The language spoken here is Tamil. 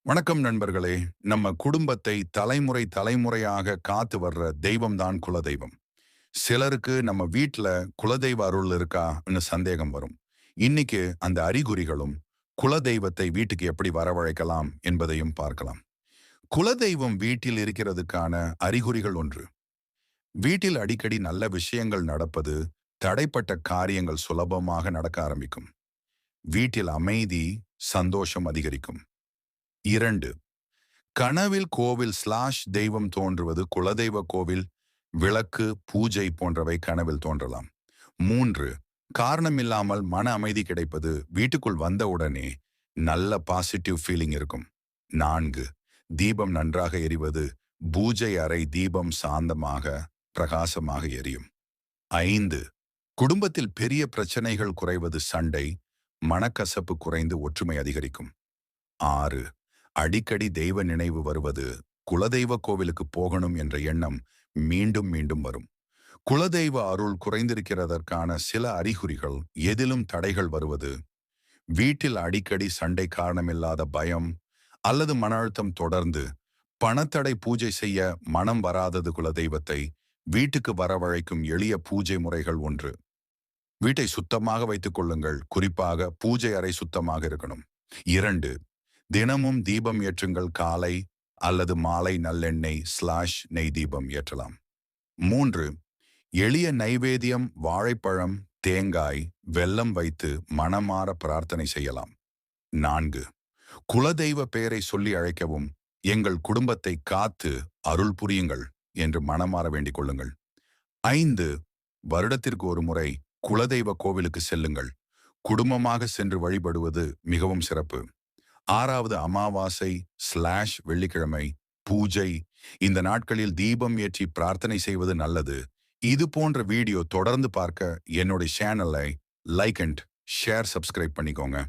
வணக்கம் நண்பர்களே. நம்ம குடும்பத்தை தலைமுறை தலைமுறையாக காத்து வர்ற தெய்வம்தான் குலதெய்வம். சிலருக்கு நம்ம வீட்ல குலதெய்வ அருள் இருக்கான்னு சந்தேகம் வரும். இன்னைக்கு அந்த அறிகுறிகளும், குலதெய்வத்தை வீட்டுக்கு எப்படி வரவழைக்கலாம் என்பதையும் பார்க்கலாம். குலதெய்வம் வீட்டில் இருக்கிறதுக்கான அறிகுறிகள் ஒன்று. வீட்டில் அடிக்கடி நல்ல விஷயங்கள் நடப்பது, தடைப்பட்ட காரியங்கள் சுலபமாக நடக்க ஆரம்பிக்கும். வீட்டில் அமைதி, சந்தோஷம் அதிகரிக்கும். 2. கனவில் கோவில்/தெய்வம் தோன்றுவது. குலதெய்வ கோவில், விளக்கு, பூஜை போன்றவை கனவில் தோன்றலாம். 3. காரணமில்லாமல் மன அமைதி கிடைப்பது. வீட்டுக்குள் வந்தவுடனே நல்ல பாசிட்டிவ் ஃபீலிங் இருக்கும். 4. தீபம் நன்றாக எரிவது. பூஜை அறை தீபம் சாந்தமாக, பிரகாசமாக எரியும். 5. குடும்பத்தில் பெரிய பிரச்சனைகள் குறைவது. சண்டை, மனக்கசப்பு குறைந்து ஒற்றுமை அதிகரிக்கும். 6. அடிக்கடி தெய்வ நினைவு வருவது. குலதெய்வ கோவிலுக்கு போகணும் என்ற எண்ணம் மீண்டும் மீண்டும் வரும். குலதெய்வ அருள் குறைந்திருக்கிறதற்கான சில அறிகுறிகள். எதிலும் தடைகள் வருவது. வீட்டில் அடிக்கடி சண்டை, காரணமில்லாத பயம் அல்லது மன அழுத்தம் தொடர்ந்து. பணத்தடை, பூஜை செய்ய மனம் வராதது. குலதெய்வத்தை வீட்டுக்கு வரவழைக்கும் எளிய பூஜை முறைகள். 1. வீட்டை சுத்தமாக வைத்துக் கொள்ளுங்கள். குறிப்பாக பூஜை அறை சுத்தமாக இருக்கணும். 2. தினமும் தீபம் ஏற்றுங்கள். காலை அல்லது மாலை நல்லெண்ணெய்/நெய் தீபம் ஏற்றலாம். 3. எளிய நைவேத்தியம், வாழைப்பழம், தேங்காய், வெல்லம் வைத்து மனமாற பிரார்த்தனை செய்யலாம். 4. குலதெய்வ பெயரை சொல்லி அழைக்கவும். எங்கள் குடும்பத்தை காத்து அருள் புரியுங்கள் என்று மனமாற வேண்டிக் கொள்ளுங்கள். 5. வருடத்திற்கு ஒரு முறை குலதெய்வ கோவிலுக்கு செல்லுங்கள். குடும்பமாக சென்று வழிபடுவது மிகவும் சிறப்பு. 6வது அமாவாசை/வெள்ளிக்கிழமை பூஜை. இந்த நாட்களில் தீபம் ஏற்றி பிரார்த்தனை செய்வது நல்லது. இது போன்ற வீடியோ தொடர்ந்து பார்க்க என்னுடைய சேனலை லைக் அண்ட் ஷேர், சப்ஸ்கிரைப் பண்ணிக்கோங்க.